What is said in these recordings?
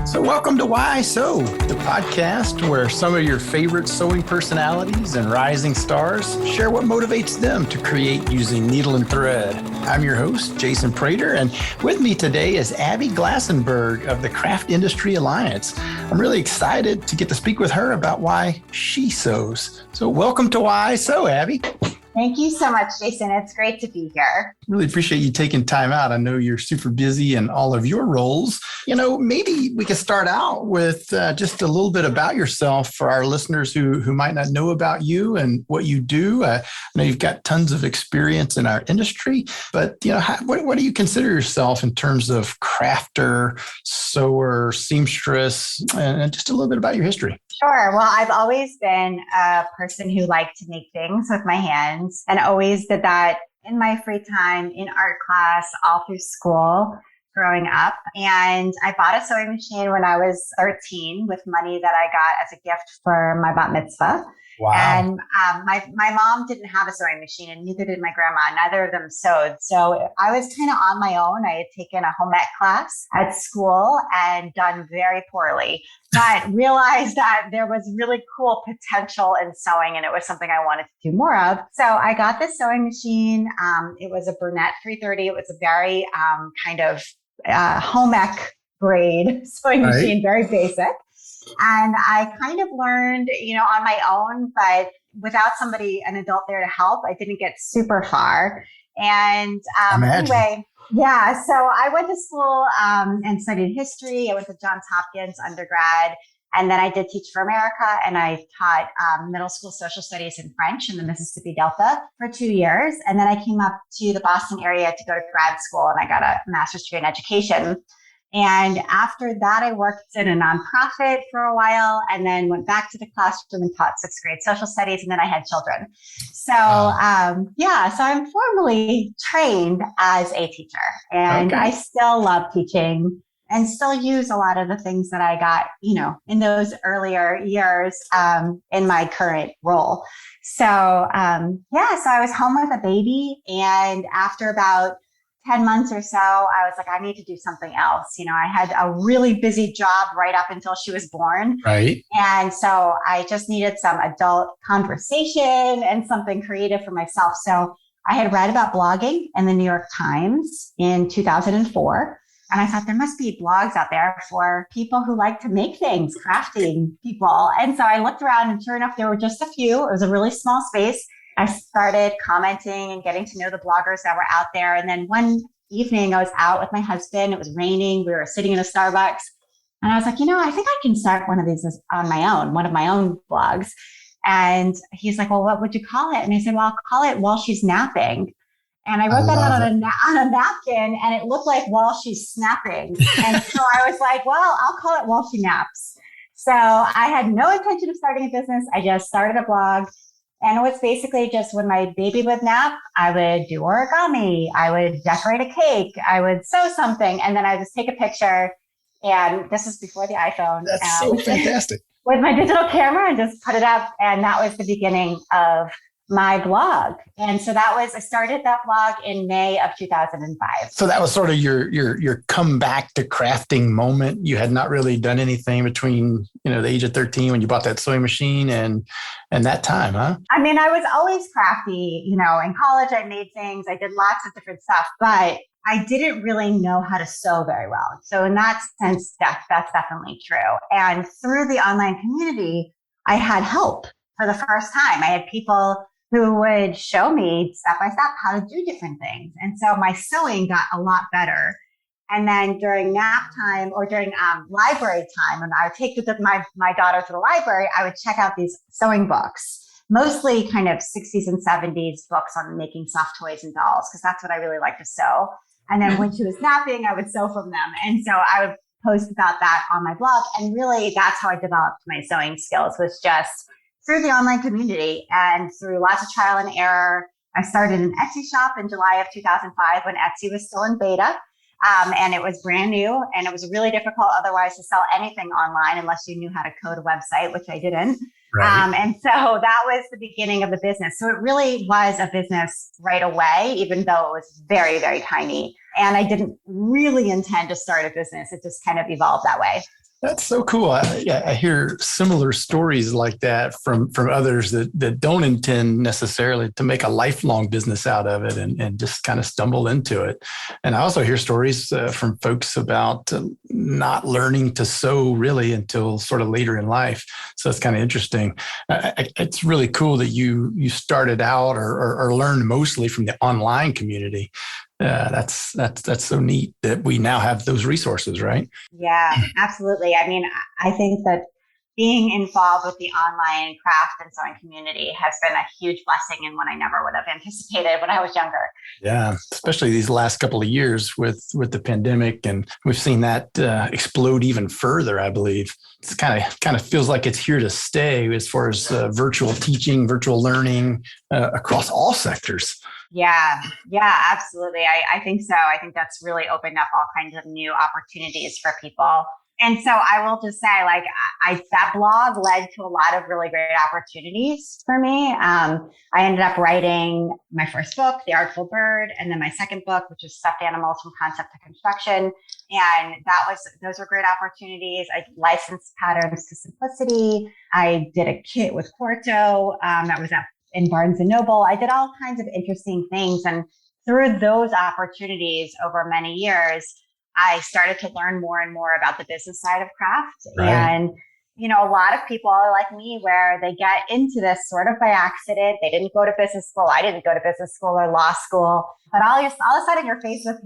So welcome to Why Sew, the podcast where some of your favorite sewing personalities and rising stars share what motivates them to create using needle and thread. I'm your host, Jason Prater, and with me today is Abby Glassenberg of the Craft Industry Alliance. I'm really excited to get to speak with her about why she sews. So welcome to Why Sew, Abby. Thank you so much, Jason. It's great to be here. Really appreciate you taking time out. I know you're super busy in all of your roles. Maybe we could start out with just a little bit about yourself for our listeners who might not know about you and what you do. I know you've got tons of experience in our industry, but what do you consider yourself in terms of crafter, sewer, seamstress, and just a little bit about your history? Sure. Well, I've always been a person who liked to make things with my hands and always did that in my free time, in art class, all through school growing up. And I bought a sewing machine when I was 13 with money that I got as a gift for my bat mitzvah. Wow. And my mom didn't have a sewing machine and neither did my grandma. Neither of them sewed. So I was kind of on my own. I had taken a home ec class at school and done very poorly, but realized that there was really cool potential in sewing and it was something I wanted to do more of. So I got this sewing machine. It was a Burnett 330. It was a very kind of home ec grade sewing machine, very basic. And I kind of learned, on my own, but without an adult there to help, I didn't get super far. And anyway, yeah, so I went to school and studied history. I went to Johns Hopkins undergrad, and then I did Teach for America, and I taught middle school social studies and French in the Mississippi Delta for 2 years. And then I came up to the Boston area to go to grad school, and I got a master's degree in education. And after that, I worked in a nonprofit for a while and then went back to the classroom and taught sixth grade social studies. And then I had children. So, so I'm formally trained as a teacher and I still love teaching and still use a lot of the things that I got, in those earlier years in my current role. So, so I was home with a baby, and after about 10 months or so, I was like, I need to do something else. I had a really busy job right up until she was born. Right. And so I just needed some adult conversation and something creative for myself. So I had read about blogging in the New York Times in 2004. And I thought there must be blogs out there for people who like to make things, crafting people. And so I looked around and sure enough, there were just a few. It was a really small space. I started commenting and getting to know the bloggers that were out there. And then one evening I was out with my husband. It was raining. We were sitting in a Starbucks. And I was like, I think I can start one of these on my own, one of my own blogs. And he's like, well, what would you call it? And I said, well, I'll call it While She's Napping. And I wrote that out on a napkin and it looked like While She's Snapping. And so I was like, well, I'll call it While She Naps. So I had no intention of starting a business. I just started a blog. And it was basically just when my baby would nap, I would do origami, I would decorate a cake, I would sew something, and then I would just take a picture. And this is before the iPhone. That's so fantastic. With my digital camera and just put it up. And that was the beginning of my blog. And so I started that blog in May of 2005. So that was sort of your comeback to crafting moment. You had not really done anything between, the age of 13 when you bought that sewing machine and that time, huh? I mean, I was always crafty, in college I made things, I did lots of different stuff, but I didn't really know how to sew very well. So in that sense, that's definitely true. And through the online community, I had help for the first time. I had people who would show me step by step how to do different things. And so my sewing got a lot better. And then during nap time or during library time, when I would take my daughter to the library, I would check out these sewing books, mostly kind of 60s and 70s books on making soft toys and dolls, because that's what I really like to sew. And then when she was napping, I would sew from them. And so I would post about that on my blog. And really, that's how I developed my sewing skills, was just through the online community and through lots of trial and error. I started an Etsy shop in July of 2005 when Etsy was still in beta. And it was brand new and it was really difficult otherwise to sell anything online unless you knew how to code a website, which I didn't. Right. And so that was the beginning of the business. So it really was a business right away, even though it was very, very tiny. And I didn't really intend to start a business. It just kind of evolved that way. That's so cool. I hear similar stories like that from others that don't intend necessarily to make a lifelong business out of it and just kind of stumble into it. And I also hear stories from folks about not learning to sew really until sort of later in life. So it's kind of interesting. It's really cool that you started out or learned mostly from the online community. That's so neat that we now have those resources, right? Yeah, absolutely. I mean, I think that being involved with the online craft and sewing community has been a huge blessing and one I never would have anticipated when I was younger. Yeah, especially these last couple of years with the pandemic, and we've seen that explode even further. I believe it's kind of feels like it's here to stay as far as virtual teaching, virtual learning across all sectors. Yeah, absolutely. I think so. I think that's really opened up all kinds of new opportunities for people. And so I will just say, like, that blog led to a lot of really great opportunities for me. I ended up writing my first book, The Artful Bird, and then my second book, which is Stuffed Animals from Concept to Construction. And those were great opportunities. I licensed Patterns to Simplicity. I did a kit with Quarto that was in Barnes and Noble. I did all kinds of interesting things. And through those opportunities over many years, I started to learn more and more about the business side of craft. Right. And, a lot of people are like me where they get into this sort of by accident. They didn't go to business school. I didn't go to business school or law school. But all of a sudden you're faced with,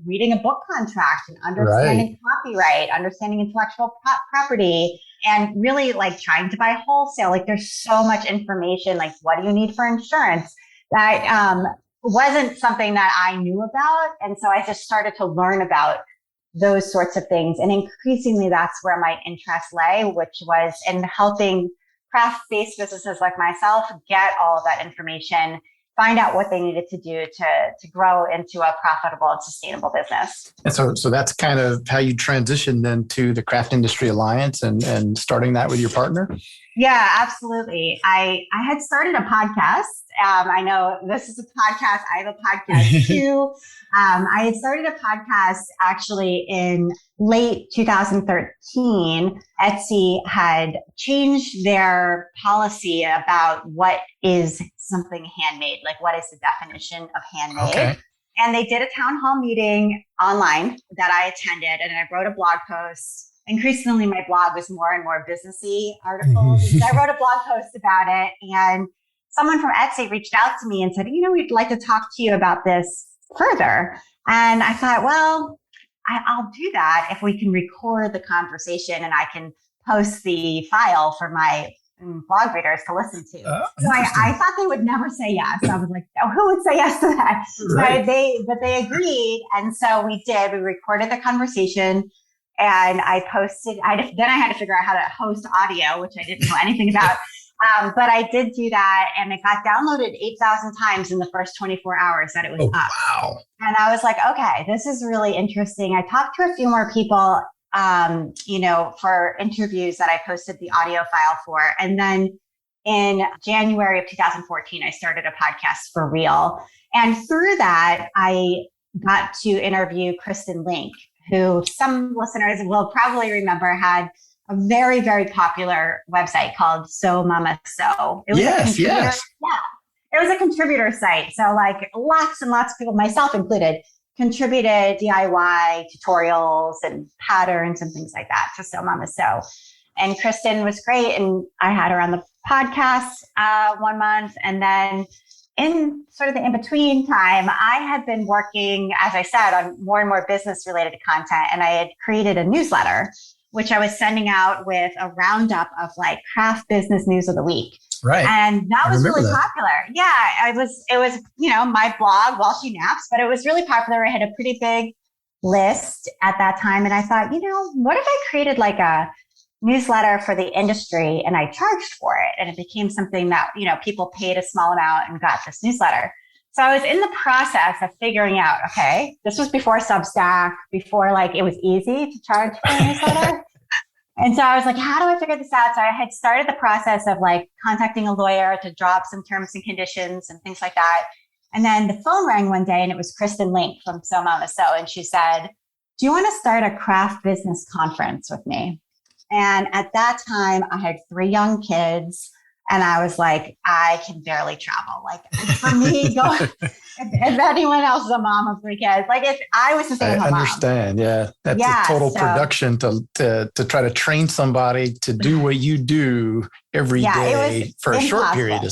reading a book contract and understanding copyright, understanding intellectual property, and really like trying to buy wholesale. Like there's so much information, like what do you need for insurance that wasn't something that I knew about. And so I just started to learn about those sorts of things. And increasingly, that's where my interest lay, which was in helping craft-based businesses like myself get all of that information, find out what they needed to do to grow into a profitable and sustainable business. And so that's kind of how you transitioned then to the Craft Industry Alliance and starting that with your partner? Yeah, absolutely. I had started a podcast. I know this is a podcast. I have a podcast too. I had started a podcast actually in late 2013. Etsy had changed their policy about what is something handmade, like what is the definition of handmade. Okay. And they did a town hall meeting online that I attended, and I wrote a blog post. Increasingly, my blog was more and more businessy articles. I wrote a blog post about it, and someone from Etsy reached out to me and said, we'd like to talk to you about this further. And I thought, well, I'll do that if we can record the conversation and I can post the file for my blog readers to listen to. So I thought they would never say yes. I was like, oh, who would say yes to that? Right. But they agreed. And so we did. We recorded the conversation. And I posted, then I had to figure out how to host audio, which I didn't know anything about. But I did do that, and it got downloaded 8,000 times in the first 24 hours that it was up. Wow. And I was like, okay, this is really interesting. I talked to a few more people, for interviews that I posted the audio file for. And then in January of 2014, I started a podcast for real. And through that, I got to interview Kristen Link, who some listeners will probably remember had a very, very popular website called Sew Mama Sew. Yes. Yeah. It was a contributor site. So like lots and lots of people, myself included, contributed DIY tutorials and patterns and things like that to Sew Mama Sew. And Kristen was great. And I had her on the podcast 1 month. And then in sort of the in-between time, I had been working, as I said, on more and more business-related content, and I had created a newsletter, which I was sending out with a roundup of like craft business news of the week. Right. And that was really popular. Yeah, it was, my blog, While She Naps, but it was really popular. I had a pretty big list at that time, and I thought, what if I created like a newsletter for the industry and I charged for it, and it became something that people paid a small amount and got this newsletter. So I was in the process of figuring out, okay, this was before Substack, before like it was easy to charge for a newsletter. And so I was like, how do I figure this out? So I had started the process of like contacting a lawyer to draw up some terms and conditions and things like that. And then the phone rang one day, and it was Kristen Link from Sew Mama Sew, and she said, do you want to start a craft business conference with me? And at that time, I had 3 young kids. And I was like, I can barely travel. Like for me, if anyone else is a mom of 3 kids, like if I was a stay-at-home mom. I understand. Yeah. That's a total production to try to train somebody to do what you do every day for a short period.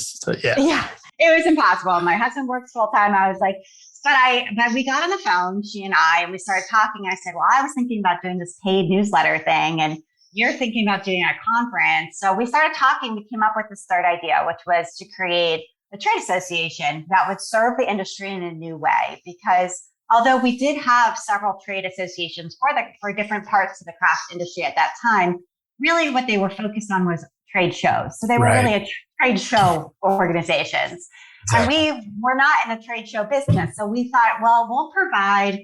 Yeah. It was impossible. My husband works full time. I was like, but we got on the phone, she and we started talking. I said, well, I was thinking about doing this paid newsletter thing. And you're thinking about doing a conference. So we started talking. We came up with this third idea, which was to create a trade association that would serve the industry in a new way. Because although we did have several trade associations for different parts of the craft industry at that time, really what they were focused on was trade shows. So they were really a trade show organizations. Exactly. And we were not in the trade show business. So we thought, well, we'll provide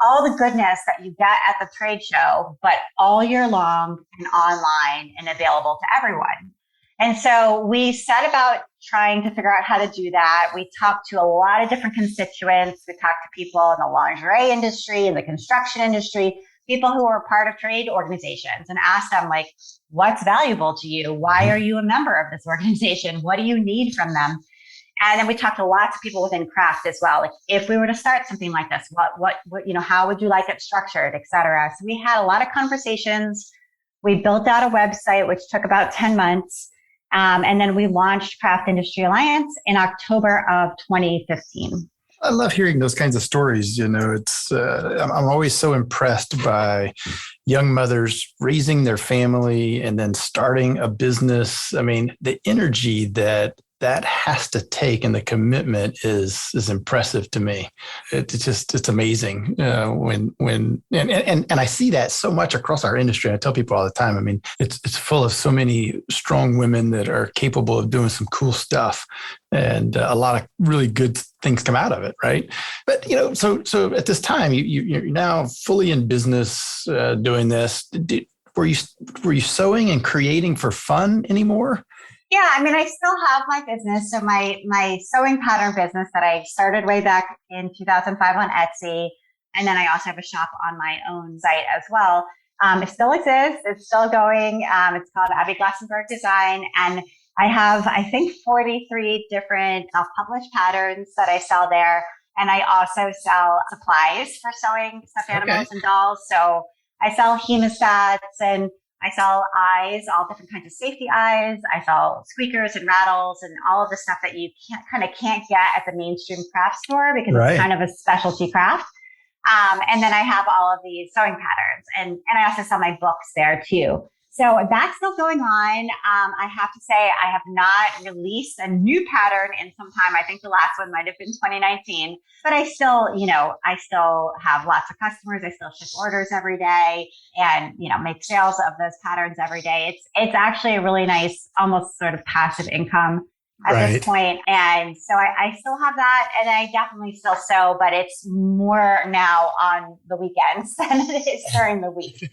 all the goodness that you get at the trade show, but all year long and online and available to everyone. And so we set about trying to figure out how to do that. We talked to a lot of different constituents. We talked to people in the lingerie industry, in the construction industry, people who are part of trade organizations, and asked them, like, what's valuable to you? Why are you a member of this organization? What do you need from them? And then we talked to lots of people within craft as well. Like, if we were to start something like this, what, how would you like it structured, et cetera? So we had a lot of conversations. We built out a website, which took about 10 months. And then we launched Craft Industry Alliance in October of 2015. I love hearing those kinds of stories. It's I'm always so impressed by young mothers raising their family and then starting a business. I mean, the energy that has to take and the commitment is impressive to me. It's amazing when I see that so much across our industry. I tell people all the time. I mean, it's full of so many strong women that are capable of doing some cool stuff, and a lot of really good things come out of it, right? But so at this time, you're now fully in business doing this. Were you sewing and creating for fun anymore? Yeah, I mean, I still have my business. So my sewing pattern business that I started way back in 2005 on Etsy. And then I also have a shop on my own site as well. It still exists. It's still going. It's called Abby Glassenberg Design. And I have, I think, 43 different self-published patterns that I sell there. And I also sell supplies for sewing stuffed animals and dolls. So I sell hemostats and I sell eyes, all different kinds of safety eyes. I sell squeakers and rattles and all of the stuff that you can't get at the mainstream craft store because it's kind of a specialty craft. And then I have all of these sewing patterns, and I also sell my books there too. So that's still going on. I have to say I have not released a new pattern in some time. I think the last one might have been 2019, but I still have lots of customers. I still ship orders every day and, make sales of those patterns every day. It's actually a really nice, almost sort of passive income at this point. And so I still have that, and I definitely still sew, but it's more now on the weekends than it is during the week.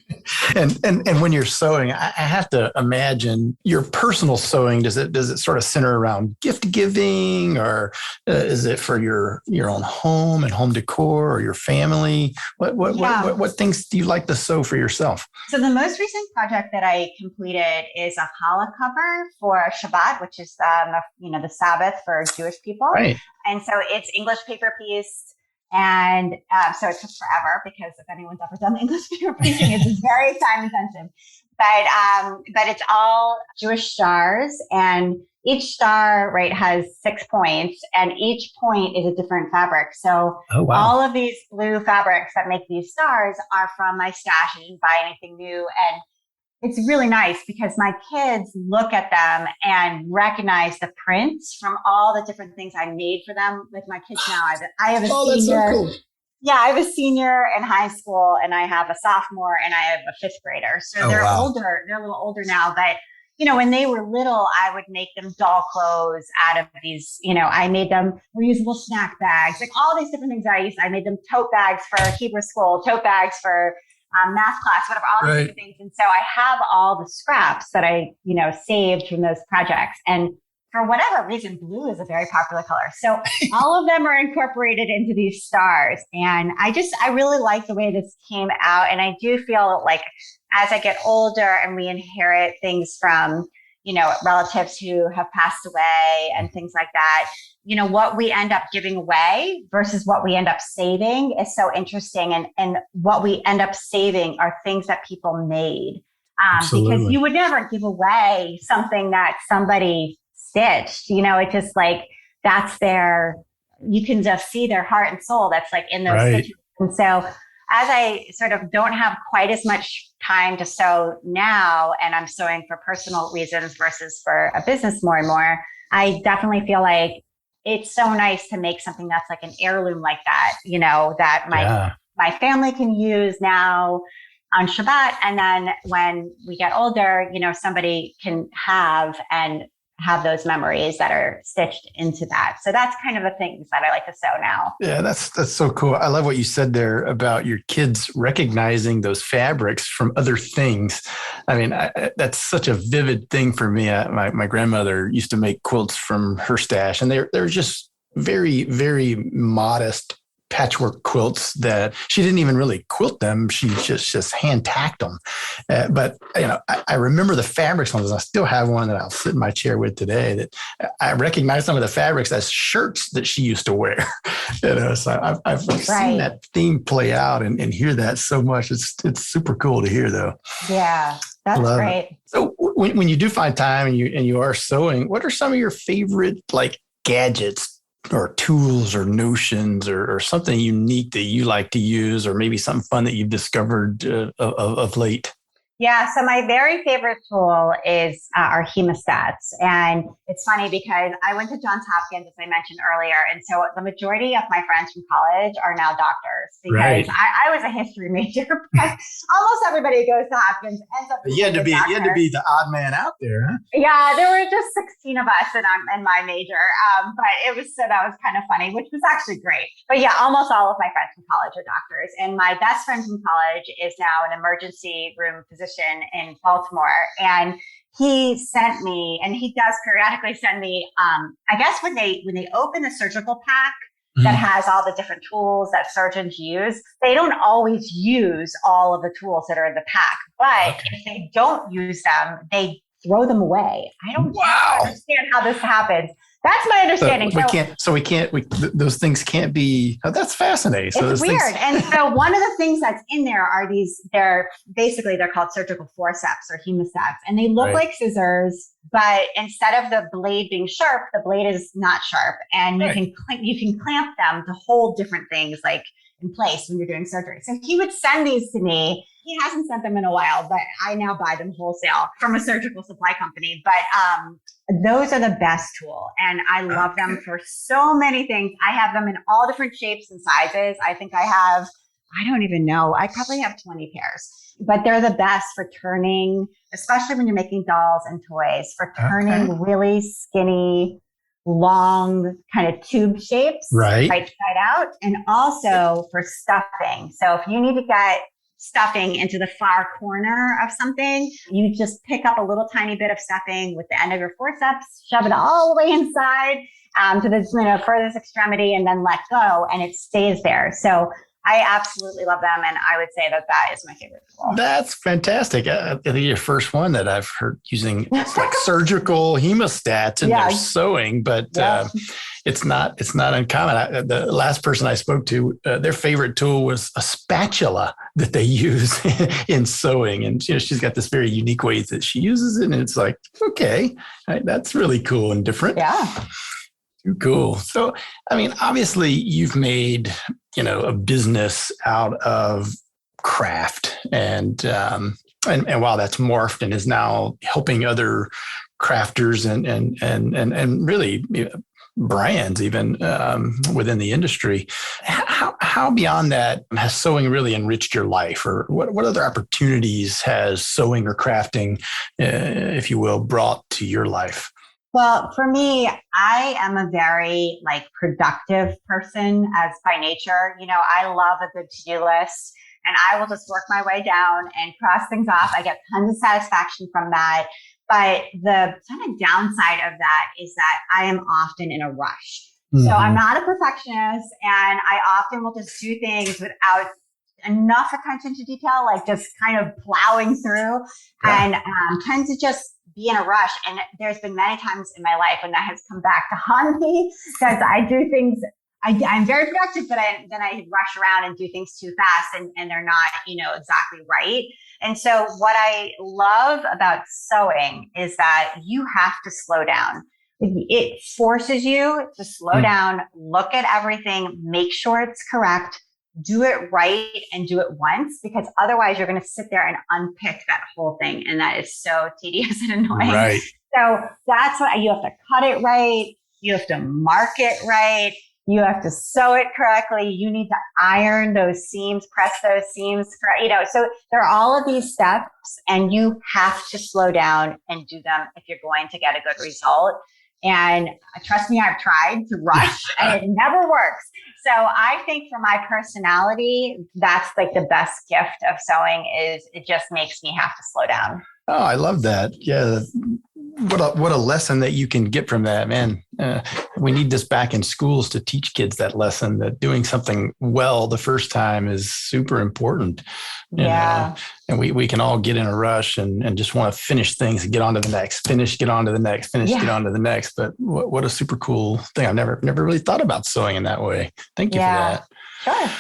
And when you're sewing, I have to imagine your personal sewing. Does it sort of center around gift giving, or is it for your own home and home decor, or your family? What things do you like to sew for yourself? So the most recent project that I completed is a challah cover for Shabbat, which is the Sabbath for Jewish people. Right. And so it's English paper piece. And so it took forever because if anyone's ever done English paper piecing, it's very time intensive. But it's all Jewish stars, and each star, has 6 points, and each point is a different fabric. So all of these blue fabrics that make these stars are from my stash. I didn't buy anything new. And it's really nice because my kids look at them and recognize the prints from all the different things I made for them with my kids now. I have a senior. That's so cool. Yeah, I have a senior in high school, and I have a sophomore, and I have a 5th grader. So they're older. They're a little older now, but when they were little, I would make them doll clothes out of these, I made them reusable snack bags, like all these different things I made them tote bags for Hebrew school, tote bags for math class, whatever, all these different things. And so I have all the scraps that I, saved from those projects. And for whatever reason, blue is a very popular color. So all of them are incorporated into these stars. And I really like the way this came out. And I do feel like as I get older and we inherit things from, relatives who have passed away and things like that, what we end up giving away versus what we end up saving is so interesting. And what we end up saving are things that people made. Because you would never give away something that somebody stitched, it's just like, that's you can just see their heart and soul that's like in those stitches. And so as I sort of don't have quite as much time to sew now, and I'm sewing for personal reasons versus for a business more and more, I definitely feel like it's so nice to make something that's like an heirloom like that, that my family can use now on Shabbat. And then when we get older, somebody can have those memories that are stitched into that. So that's kind of the things that I like to sew now. Yeah, that's so cool. I love what you said there about your kids recognizing those fabrics from other things. I mean, that's such a vivid thing for me. My grandmother used to make quilts from her stash, and they're just very, very modest patchwork quilts that she didn't even really quilt them. She just hand tacked them. But I remember the fabrics on those. I still have one that I'll sit in my chair with today that I recognize some of the fabrics as shirts that she used to wear. So I've seen that theme play out and hear that so much. It's super cool to hear though. Yeah, that's great. It. So when you do find time and you are sewing, what are some of your favorite like gadgets or tools or notions or something unique that you like to use, or maybe something fun that you've discovered of late? Yeah, so my very favorite tool is our Hemostats. And it's funny because I went to Johns Hopkins, as I mentioned earlier. And so the majority of my friends from college are now doctors because I was a history major, but almost everybody who goes to Hopkins ends up you had to be the odd man out there, huh? Yeah, there were just 16 of us in my major. But that was kind of funny, which was actually great. But yeah, almost all of my friends from college are doctors. And my best friend from college is now an emergency room physician in Baltimore. And he sent me, and he does periodically send me, I guess when they open the surgical pack that has all the different tools that surgeons use, they don't always use all of the tools that are in the pack. But if they don't use them, they throw them away. I don't understand how this happens. That's my understanding. Those things can't be, that's fascinating. It's weird. And so one of the things that's in there are they're called surgical forceps or hemostats, and they look like scissors, but instead of the blade being sharp, the blade is not sharp. And you can clamp them to hold different things like in place when you're doing surgery. So he would send these to me. He hasn't sent them in a while, but I now buy them wholesale from a surgical supply company. But those are the best tool. And I love them for so many things. I have them in all different shapes and sizes. I think I don't even know. I probably have 20 pairs, but they're the best for turning, especially when you're making dolls and toys, for turning really skinny, long kind of tube shapes, right side out, and also for stuffing. So if you need to get stuffing into the far corner of something, you just pick up a little tiny bit of stuffing with the end of your forceps, shove it all the way inside to the furthest extremity, and then let go, and it stays there. So I absolutely love them, and I would say that is my favorite tool. That's fantastic. I think you're the first one that I've heard using like surgical hemostats in their sewing, but it's not uncommon. The last person I spoke to, their favorite tool was a spatula that they use in sewing, and she's got this very unique way that she uses it, and it's like, okay, that's really cool and different. Yeah. Too cool. So, I mean, obviously you've made, a business out of craft and while that's morphed and is now helping other crafters and really brands even within the industry, how beyond that has sewing really enriched your life, or what other opportunities has sewing or crafting, if you will, brought to your life? Well, for me, I am a very productive person as by nature. I love a good to-do list, and I will just work my way down and cross things off. I get tons of satisfaction from that. But the kind of downside of that is that I am often in a rush. So I'm not a perfectionist, and I often will just do things without enough attention to detail, like just kind of plowing through and tend to just be in a rush. And there's been many times in my life when that has come back to haunt me because I do things, I'm very productive, but then I rush around and do things too fast and they're not, exactly right. And so what I love about sewing is that you have to slow down. It forces you to slow down, look at everything, make sure it's correct, do it right, and do it once, because otherwise you're going to sit there and unpick that whole thing. And that is so tedious and annoying. Right. So that's what you have to cut it right. You have to mark it right. You have to sew it correctly. You need to iron those seams, press those seams, so there are all of these steps and you have to slow down and do them if you're going to get a good result. And trust me, I've tried to rush and it never works. So I think for my personality, that's like the best gift of sewing is it just makes me have to slow down. Oh, I love that. Yeah. What a lesson that you can get from that, man. We need this back in schools to teach kids that lesson that doing something well the first time is super important. And we can all get in a rush and just want to finish things and get on to the next, get on to the next, get on to the next. But what a super cool thing. I've never really thought about sewing in that way. Thank you for that. Sure.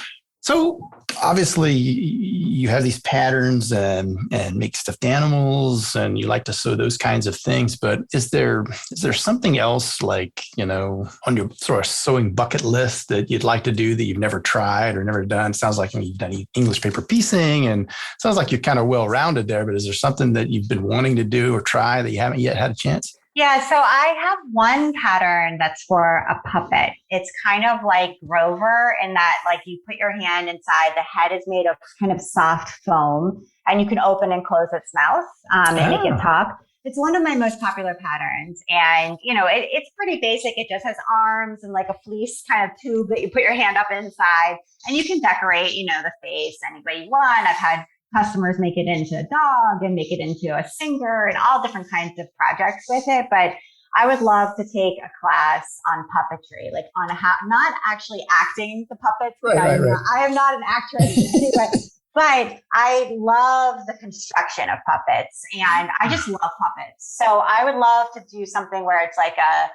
So obviously you have these patterns and make stuffed animals and you like to sew those kinds of things, but is there something else like, on your sort of sewing bucket list that you'd like to do that you've never tried or never done? Sounds like you've done English paper piecing and sounds like you're kind of well-rounded there, but is there something that you've been wanting to do or try that you haven't yet had a chance? Yeah, so I have one pattern that's for a puppet. It's kind of like Grover in that like you put your hand inside, the head is made of kind of soft foam and you can open and close its mouth and it can talk. It's one of my most popular patterns. And, it's pretty basic. It just has arms and like a fleece kind of tube that you put your hand up inside and you can decorate, the face any way you want. I've had customers make it into a dog and make it into a singer and all different kinds of projects with it. But I would love to take a class on puppetry, like on not actually acting the puppets. Right. I am not an actress anyway, but I love the construction of puppets and I just love puppets. So I would love to do something where it's like a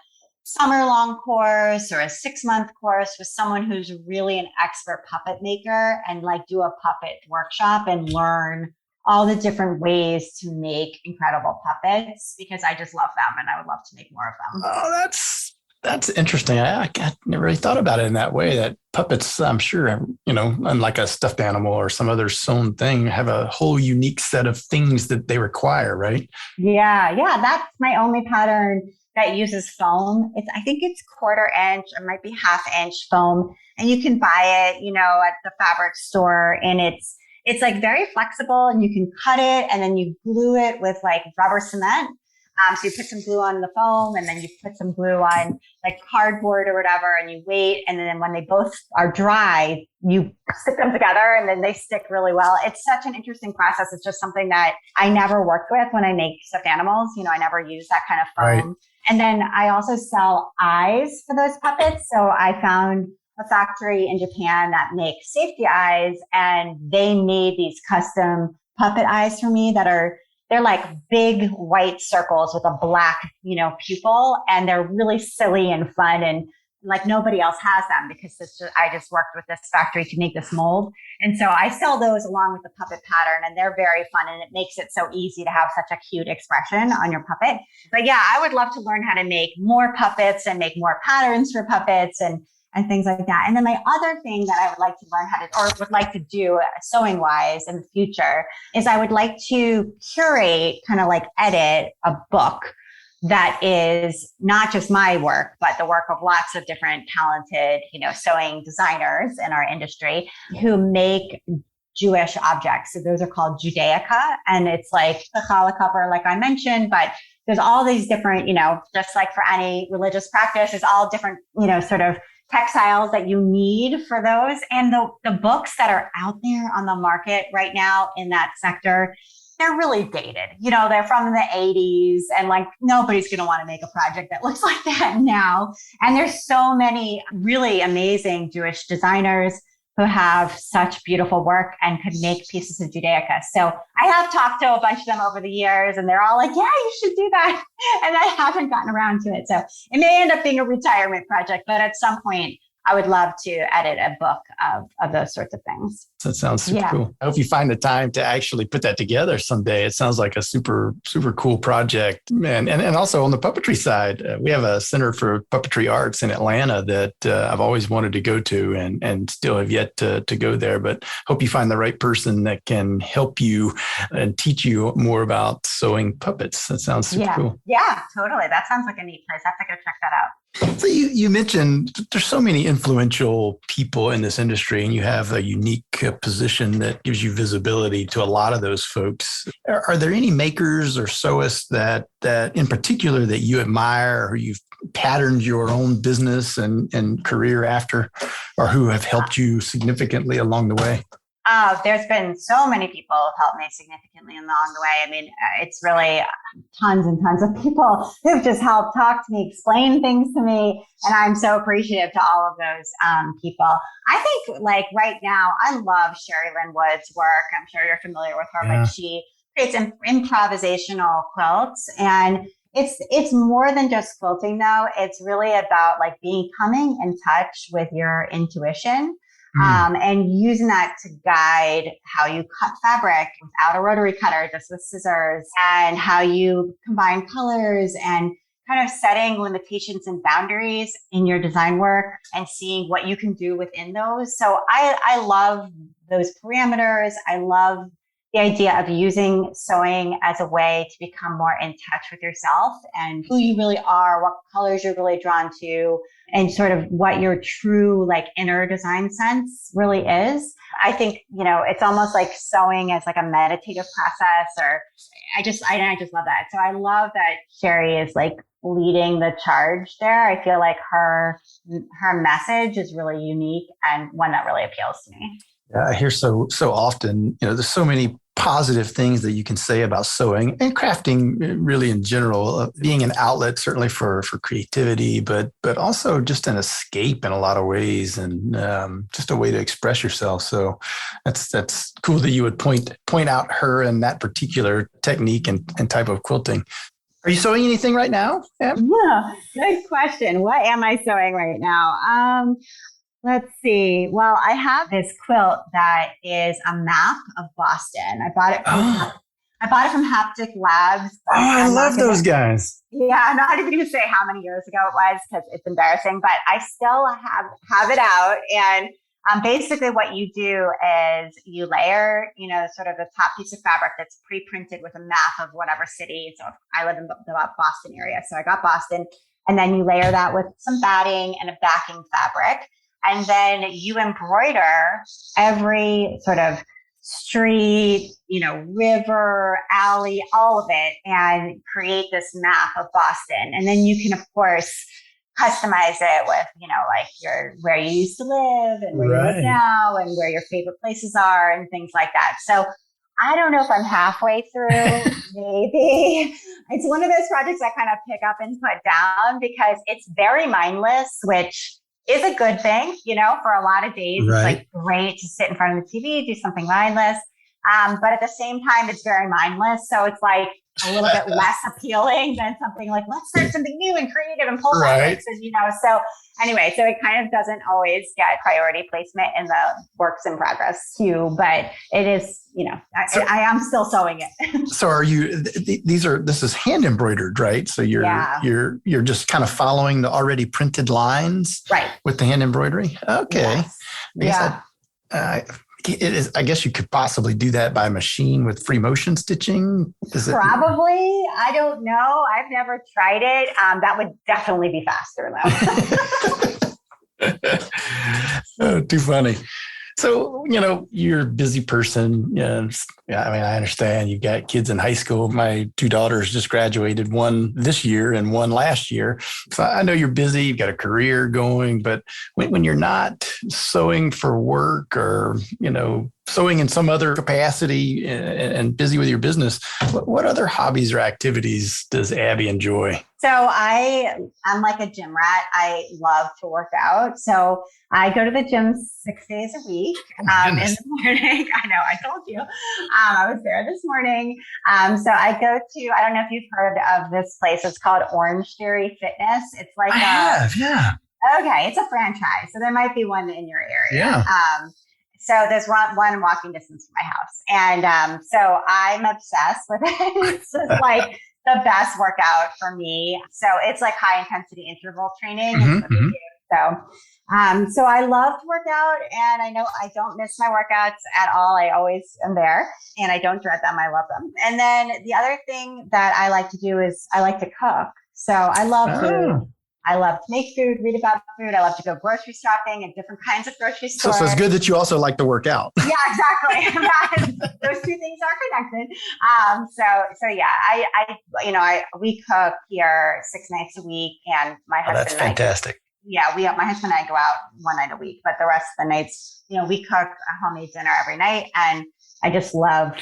summer-long course or a 6-month course with someone who's really an expert puppet maker and like do a puppet workshop and learn all the different ways to make incredible puppets because I just love them and I would love to make more of them. Oh, that's interesting. I never really thought about it in that way, that puppets, I'm sure, unlike a stuffed animal or some other sewn thing, have a whole unique set of things that they require, right? Yeah. That's my only pattern that uses foam. I think it's 1/4 inch or might be 1/2 inch foam. And you can buy it, at the fabric store. And it's like very flexible and you can cut it and then you glue it with like rubber cement. So you put some glue on the foam and then you put some glue on like cardboard or whatever and you wait. And then when they both are dry, you stick them together and then they stick really well. It's such an interesting process. It's just something that I never worked with when I make stuffed animals. I never use that kind of foam. Right. And then I also sell eyes for those puppets. So I found a factory in Japan that makes safety eyes and they made these custom puppet eyes for me they're like big white circles with a black, pupil, and they're really silly and fun and like nobody else has them because I just worked with this factory to make this mold. And so I sell those along with the puppet pattern and they're very fun and it makes it so easy to have such a cute expression on your puppet. But yeah, I would love to learn how to make more puppets and make more patterns for puppets and things like that. And then my other thing that I would like to learn how to, or would like to do sewing wise in the future is I would like to curate, kind of like edit a book that is not just my work, but the work of lots of different talented, sewing designers in our industry who make Jewish objects. So those are called Judaica. And it's like the challah cover, like I mentioned, but there's all these different, just like for any religious practice, there's all different, sort of textiles that you need for those. And the books that are out there on the market right now in that sector, they're really dated. They're from the 80s, and like nobody's going to want to make a project that looks like that now. And there's so many really amazing Jewish designers who have such beautiful work and could make pieces of Judaica. So I have talked to a bunch of them over the years, and they're all like, yeah, you should do that. And I haven't gotten around to it. So it may end up being a retirement project, but at some point I would love to edit a book of those sorts of things. That sounds super cool. I hope you find the time to actually put that together someday. It sounds like a super, super cool project. And also on the puppetry side, we have a Center for Puppetry Arts in Atlanta that I've always wanted to go to and still have yet to go there. But hope you find the right person that can help you and teach you more about sewing puppets. That sounds super cool. Yeah, totally. That sounds like a neat place. I have to go check that out. So you mentioned there's so many influential people in this industry, and you have a unique position that gives you visibility to a lot of those folks. Are there any makers or sewists that in particular that you admire, or you've patterned your own business and career after, or who have helped you significantly along the way? There's been so many people who helped me significantly along the way. I mean, it's really tons and tons of people who've just helped talk to me, explain things to me. And I'm so appreciative to all of those people. I think like right now, I love Sherry Lynn Wood's work. I'm sure you're familiar with her, but she creates improvisational quilts. And it's more than just quilting though. It's really about like becoming in touch with your intuition. And using that to guide how you cut fabric without a rotary cutter, just with scissors, and how you combine colors and kind of setting limitations and boundaries in your design work and seeing what you can do within those. So I love those parameters. I love the idea of using sewing as a way to become more in touch with yourself and who you really are, what colors you're really drawn to, and sort of what your true like inner design sense really is. I think, it's almost like sewing as like a meditative process, or I just love that. So I love that Sherry is like leading the charge there. I feel like her message is really unique and one that really appeals to me. I hear so often, there's so many positive things that you can say about sewing and crafting really in general, being an outlet certainly for creativity, but also just an escape in a lot of ways, and just a way to express yourself. So that's cool that you would point out her and that particular technique and type of quilting. Are you sewing anything right now? Yeah, good question. What am I sewing right now? Let's see. Well, I have this quilt that is a map of Boston. I bought it from Haptic Labs. Oh, I love those guys. Yeah, I'm not even going to say how many years ago it was because it's embarrassing, but I still have it out. And basically what you do is you layer, sort of the top piece of fabric that's pre-printed with a map of whatever city. So I live in the Boston area. So I got Boston. And then you layer that with some batting and a backing fabric. And then you embroider every sort of street, river, alley, all of it, and create this map of Boston. And then you can, of course, customize it with, like where you used to live and where you live now and where your favorite places are and things like that. So I don't know if I'm halfway through. Maybe it's one of those projects I kind of pick up and put down because it's very mindless, which is a good thing, for a lot of days. It's like great to sit in front of the TV, do something mindless. But at the same time, it's very mindless. So it's like a little bit less appealing than something like, let's start something new and creative and pull projects. So anyway, so it kind of doesn't always get priority placement in the works in progress queue, but it is, I am still sewing it. So are you, this is hand embroidered, right? So you're just kind of following the already printed lines with the hand embroidery? Okay. Yes. It is. I guess you could possibly do that by machine with free motion stitching. Probably. I don't know. I've never tried it. That would definitely be faster though. Oh, too funny. So, you're a busy person. I understand you've got kids in high school. My two daughters just graduated, one this year and one last year. So I know you're busy. You've got a career going, but when you're not sewing for work or, sewing in some other capacity and busy with your business, what other hobbies or activities does Abby enjoy? So I'm like a gym rat. I love to work out. So I go to the gym 6 days a week in the morning. I know, I told you. I was there this morning. So I go to, I don't know if you've heard of this place. It's called Orange Theory Fitness. It's like I have, yeah. Okay, it's a franchise. So there might be one in your area. Yeah. So there's one walking distance from my house. And so I'm obsessed with it. It's just like the best workout for me. So it's like high intensity interval training. So I love to work out, and I know I don't miss my workouts at all. I always am there, and I don't dread them. I love them. And then the other thing that I like to do is I like to cook. So I love food. I love to make food, read about food. I love to go grocery shopping at different kinds of grocery stores. So it's good that you also like to work out. Yeah, exactly. Those two things are connected. So yeah, we cook here 6 nights a week, and my husband. That's fantastic. My husband and I go out one night a week, but the rest of the nights, we cook a homemade dinner every night. And I just love,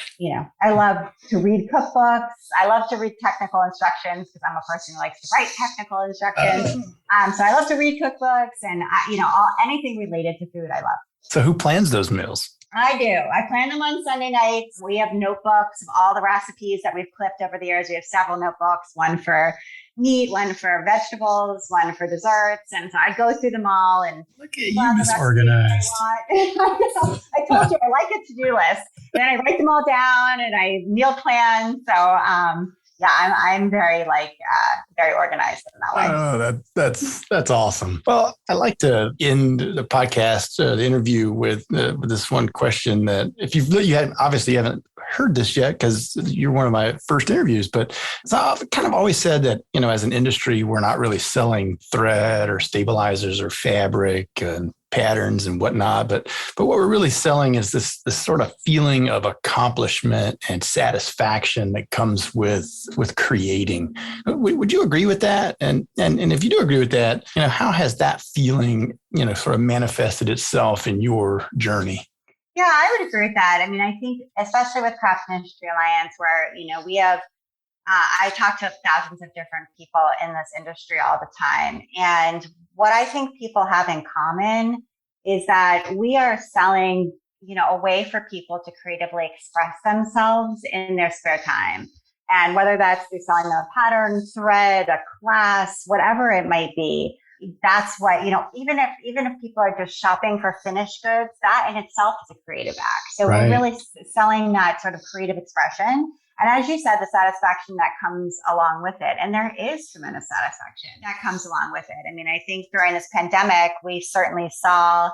I love to read cookbooks. I love to read technical instructions because I'm a person who likes to write technical instructions. So I love to read cookbooks and, anything related to food I love. So who plans those meals? I do. I plan them on Sunday nights. We have notebooks of all the recipes that we've clipped over the years. We have several notebooks, one for meat, one for vegetables, one for desserts. And so I go through them all and look at you, Miss Organized. I told you I like a to-do list. And I write them all down and I meal plan. So I'm very very organized in that way. Oh, that's awesome. Well, I like to end the podcast, the interview with this one question that if you haven't heard this yet because you're one of my first interviews, but so I've kind of always said that, as an industry, we're not really selling thread or stabilizers or fabric and patterns and whatnot, but what we're really selling is this sort of feeling of accomplishment and satisfaction that comes with creating. Would you agree with that? And if you do agree with that, how has that feeling, sort of manifested itself in your journey? Yeah, I would agree with that. I mean, I think especially with Craft Industry Alliance, where, we have, I talk to thousands of different people in this industry all the time. And what I think people have in common is that we are selling, a way for people to creatively express themselves in their spare time. And whether that's through selling a pattern, thread, a class, whatever it might be, that's what, even if people are just shopping for finished goods, that in itself is a creative act. So We're really selling that sort of creative expression. And as you said, the satisfaction that comes along with it. And there is tremendous satisfaction that comes along with it. I mean, I think during this pandemic, we certainly saw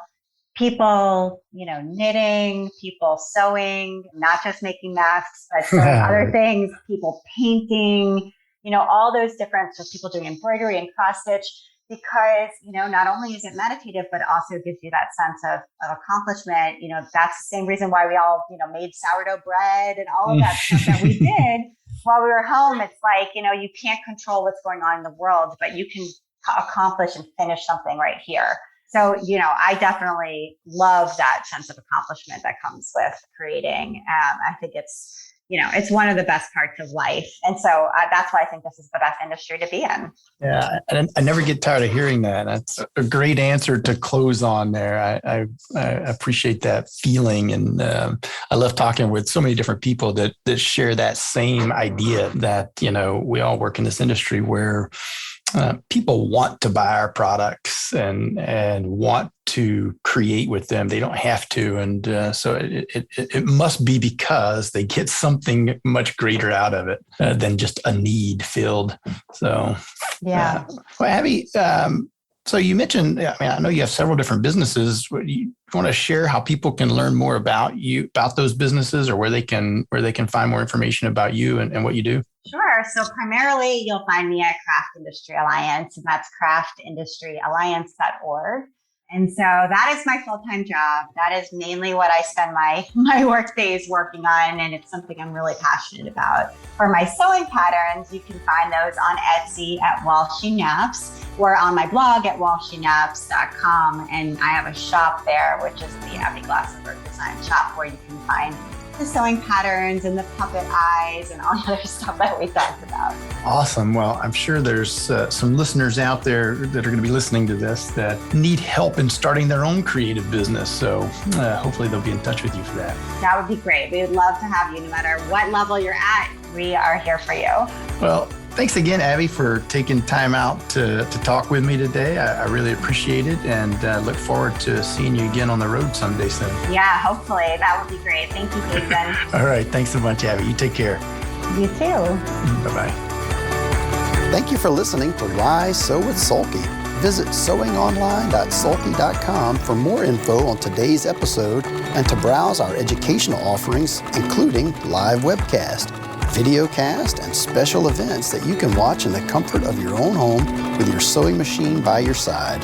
people, knitting, people sewing, not just making masks, but sewing other things, people painting, all those different, so people doing embroidery and cross stitch. Because, not only is it meditative, but it also gives you that sense of accomplishment. That's the same reason why we all, made sourdough bread and all of that stuff that we did while we were home. It's like, you can't control what's going on in the world, but you can accomplish and finish something right here. So, I definitely love that sense of accomplishment that comes with creating. I think it's one of the best parts of life. And so that's why I think this is the best industry to be in. Yeah. And I never get tired of hearing that. That's a great answer to close on there. I appreciate that feeling. And I love talking with so many different people that share that same idea that, we all work in this industry where people want to buy our products and want to create with them. They don't have to. And so it must be because they get something much greater out of it than just a need filled. So, yeah. Well, Abby, so you mentioned, I know you have several different businesses. You want to share how people can learn more about you, about those businesses, or where they can find more information about you and what you do? Sure. So primarily you'll find me at Craft Industry Alliance, and that's craftindustryalliance.org. And so that is my full-time job. That is mainly what I spend my work days working on. And it's something I'm really passionate about. For my sewing patterns, you can find those on Etsy at While She Naps. or on my blog at walshynaps.com. And I have a shop there, which is the Abby Glassenberg Design Shop, where you can find the sewing patterns and the puppet eyes and all the other stuff that we talked about. Awesome. Well, I'm sure there's some listeners out there that are going to be listening to this that need help in starting their own creative business. So hopefully they'll be in touch with you for that. That would be great. We would love to have you no matter what level you're at. We are here for you. Well, thanks again, Abby, for taking time out to talk with me today. I really appreciate it and look forward to seeing you again on the road someday soon. Yeah, hopefully. That would be great. Thank you, Jason. All right. Thanks so much, Abby. You take care. You too. Bye-bye. Thank you for listening to Why Sew with Sulky. Visit sewingonline.sulky.com for more info on today's episode and to browse our educational offerings, including live webcast, videocast, and special events that you can watch in the comfort of your own home with your sewing machine by your side.